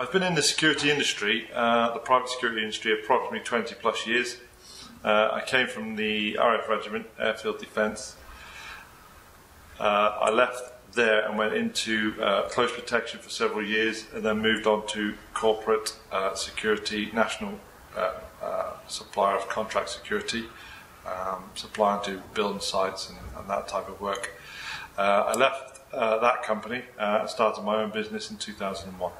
I've been in the security industry, the private security industry, approximately 20 plus years. I came from the RAF Regiment, Airfield Defence. I left there and went into close protection for several years, and then moved on to corporate security, national supplier of contract security, supplying to building sites and that type of work. I left that company and started my own business in 2001.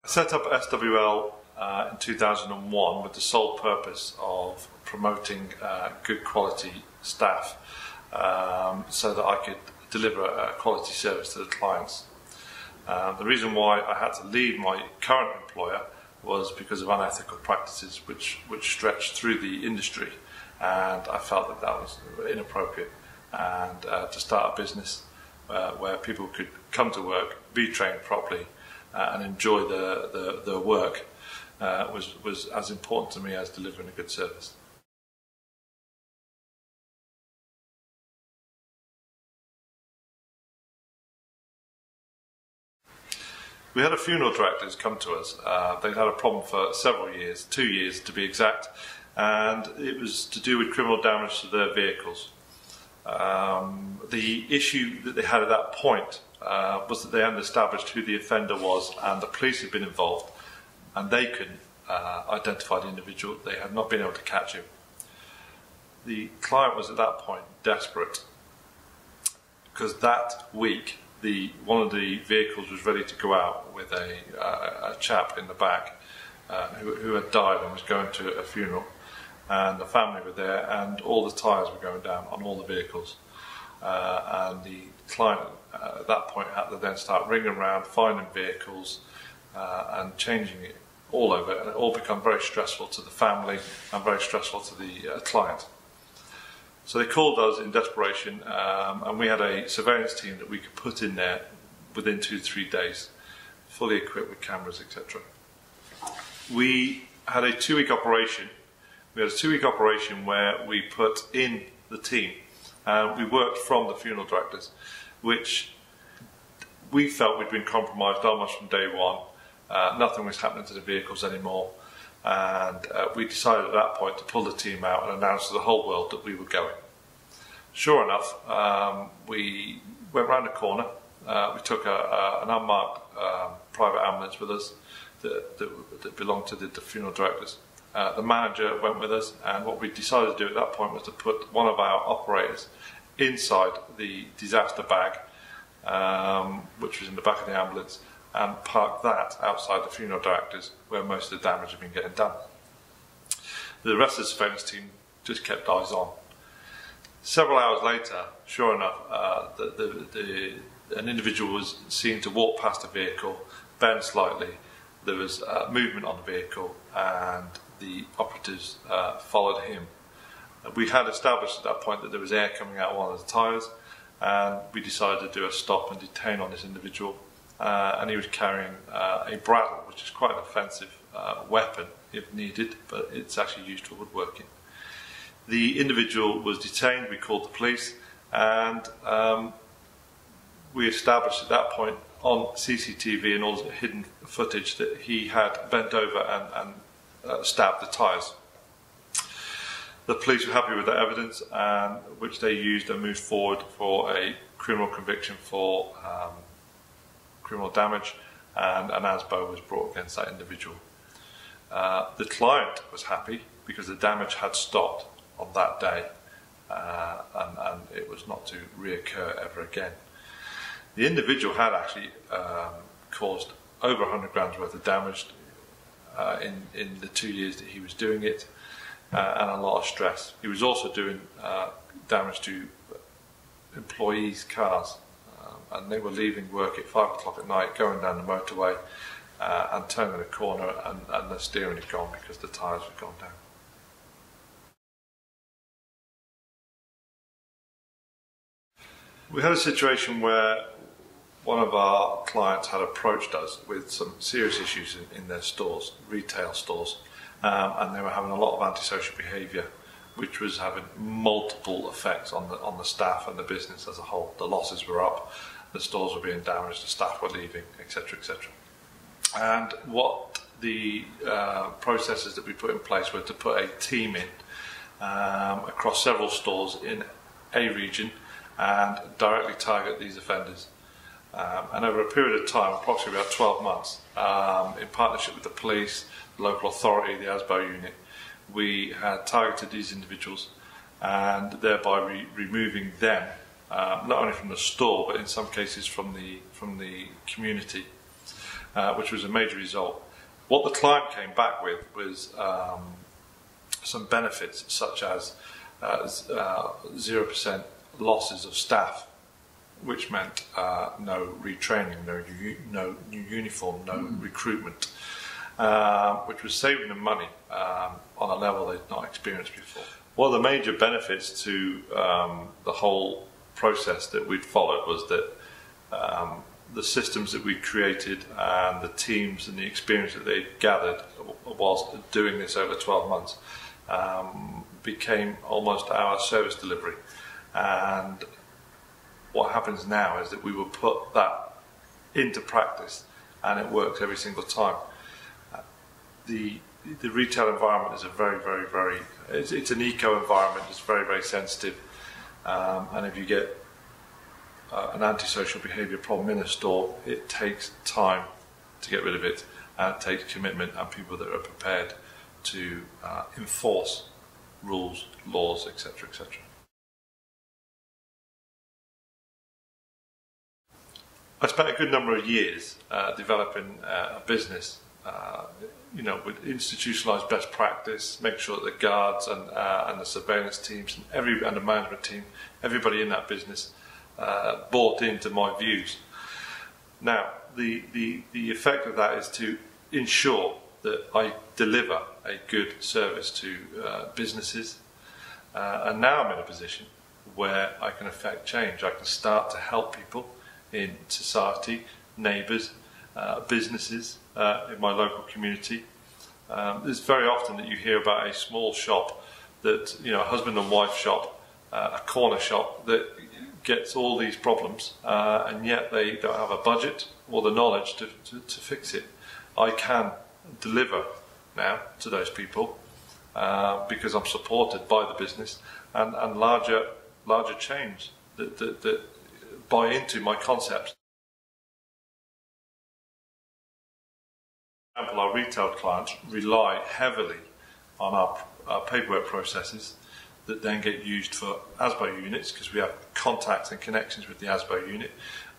I set up SWL in 2001 with the sole purpose of promoting good quality staff so that I could deliver a quality service to the clients. The reason why I had to leave my current employer was because of unethical practices which stretched through the industry, and I felt that that was inappropriate, and to start a business where people could come to work, be trained properly and enjoy the work was as important to me as delivering a good service. We had a funeral directors come to us. They'd had a problem for several years, 2 years to be exact, and it was to do with criminal damage to their vehicles. The issue that they had at that point was that they hadn't established who the offender was, and the police had been involved, and they couldn't identify the individual. They had not been able to catch him. The client was at that point desperate, because that week one of the vehicles was ready to go out with a chap in the back who had died and was going to a funeral, and the family were there, and all the tyres were going down on all the vehicles, and the client at that point had to then start ringing around, finding vehicles and changing it all over, and it all became very stressful to the family and very stressful to the client. So they called us in desperation, and we had a surveillance team that we could put in there within 2 to 3 days, fully equipped with cameras, etc. We had a 2-week operation. We had a 2-week operation where we put in the team, and we worked from the funeral directors, which we felt we'd been compromised almost from day one. Nothing was happening to the vehicles anymore, and we decided at that point to pull the team out and announce to the whole world that we were going. Sure enough, we went round the corner. We took an unmarked private ambulance with us that belonged to the funeral directors. The manager went with us, and what we decided to do at that point was to put one of our operators inside the disaster bag, which was in the back of the ambulance, and park that outside the funeral directors where most of the damage had been getting done. The rest of the surveillance team just kept eyes on. Several hours later, sure enough, an individual was seen to walk past the vehicle, bend slightly. There was movement on the vehicle, and the operatives followed him. We had established at that point that there was air coming out of one of the tyres, and we decided to do a stop and detain on this individual. And he was carrying a brattle, which is quite an offensive weapon if needed, but it's actually used for woodworking. The individual was detained. We called the police, and we established at that point on CCTV and all the hidden footage that he had bent over and stabbed the tyres. The police were happy with that evidence, which they used and moved forward for a criminal conviction for criminal damage, and an ASBO was brought against that individual. The client was happy because the damage had stopped on that day, and it was not to reoccur ever again. The individual had actually caused over 100 grams worth of damage in the 2 years that he was doing it, and a lot of stress. He was also doing damage to employees' cars, and they were leaving work at 5 o'clock at night, going down the motorway and turning a corner, and the steering had gone because the tyres had gone down. We had a situation where one of our clients had approached us with some serious issues in their stores, retail stores, and they were having a lot of antisocial behaviour, which was having multiple effects on the staff and the business as a whole. The losses were up, the stores were being damaged, the staff were leaving, etc., etc. And what the processes that we put in place were to put a team in across several stores in a region and directly target these offenders. And over a period of time, approximately about 12 months, in partnership with the police, the local authority, the ASBO unit, we had targeted these individuals and thereby removing them not only from the store but in some cases from the community, which was a major result. What the client came back with was some benefits such as 0% losses of staff, which meant no retraining, no new uniform, no recruitment, which was saving them money on a level they'd not experienced before. One of the major benefits to the whole process that we'd followed was that the systems that we created and the teams and the experience that they'd gathered whilst doing this over 12 months became almost our service delivery. And what happens now is that we will put that into practice and it works every single time. The retail environment is a very, it's an eco environment, it's very sensitive, and if you get an antisocial behaviour problem in a store, it takes time to get rid of it, and it takes commitment and people that are prepared to enforce rules, laws, etc., etc. I spent a good number of years developing a business, with institutionalised best practice, make sure that the guards and the surveillance teams and the management team, everybody in that business bought into my views. Now, the effect of that is to ensure that I deliver a good service to businesses, and now I'm in a position where I can affect change. I can start to help people in society, neighbours, businesses in my local community. It's very often that you hear about a small shop that, a husband and wife shop, a corner shop that gets all these problems, and yet they don't have a budget or the knowledge to fix it. I can deliver now to those people because I'm supported by the business and larger chains that buy into my concepts. For example, our retail clients rely heavily on our paperwork processes that then get used for ASBO units because we have contacts and connections with the ASBO unit.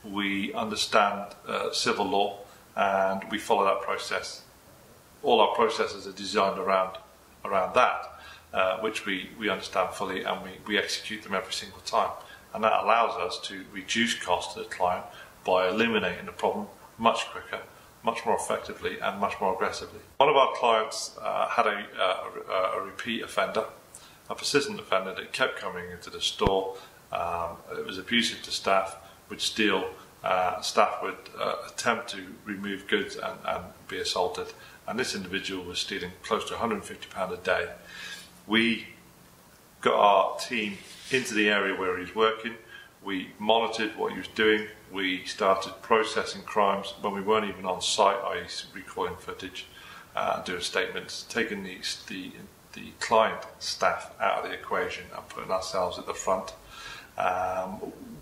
We understand civil law and we follow that process. All our processes are designed around that, which we understand fully, and we execute them every single time. And that allows us to reduce costs to the client by eliminating the problem much quicker, much more effectively and much more aggressively. One of our clients had a repeat offender, a persistent offender that kept coming into the store. It was abusive to staff, would steal, staff would attempt to remove goods and be assaulted, and this individual was stealing close to £150 a day. We got our team into the area where he was working, we monitored what he was doing, we started processing crimes when we weren't even on site, i.e. recording footage, doing statements, taking the client staff out of the equation and putting ourselves at the front.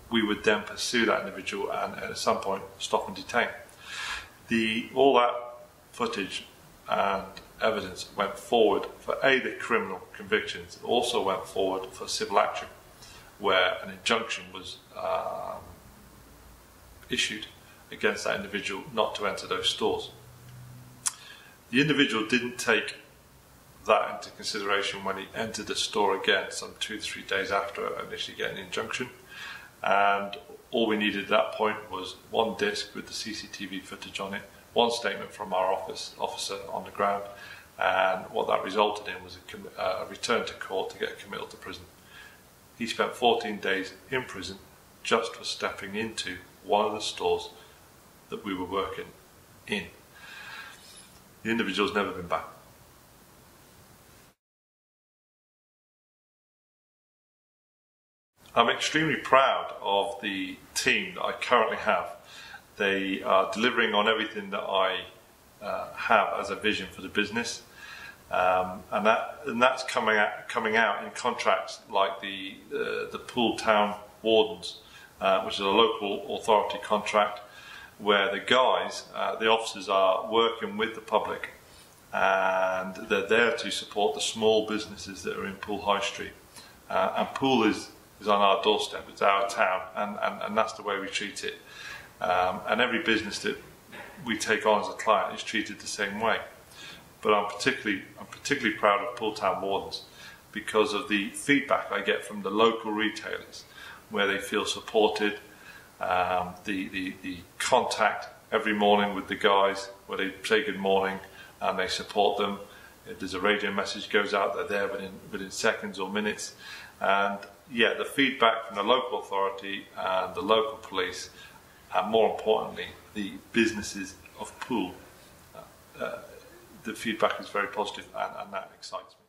We would then pursue that individual and at some point stop and detain. All that footage and evidence went forward for the criminal convictions. It also went forward for civil action, where an injunction was issued against that individual not to enter those stores. The individual didn't take that into consideration when he entered the store again some 2 to 3 days after initially getting the injunction, and all we needed at that point was one disc with the CCTV footage on it, one statement from our officer on the ground, and what that resulted in was a return to court to get a committal to prison. He spent 14 days in prison just for stepping into one of the stores that we were working in. The individual's never been back. I'm extremely proud of the team that I currently have. They are delivering on everything that I have as a vision for the business, and that's coming out in contracts like the Poole Town Wardens, which is a local authority contract, where the guys, the officers, are working with the public, and they're there to support the small businesses that are in Poole High Street. And Poole is on our doorstep, it's our town, and that's the way we treat it. And every business that we take on as a client is treated the same way. But I'm particularly proud of Poole Town Wardens because of the feedback I get from the local retailers, where they feel supported. The contact every morning with the guys, where they say good morning and they support them. If there's a radio message goes out, they're there within seconds or minutes. And yeah, the feedback from the local authority and the local police, and more importantly, the businesses of Poole, the feedback is very positive, and that excites me.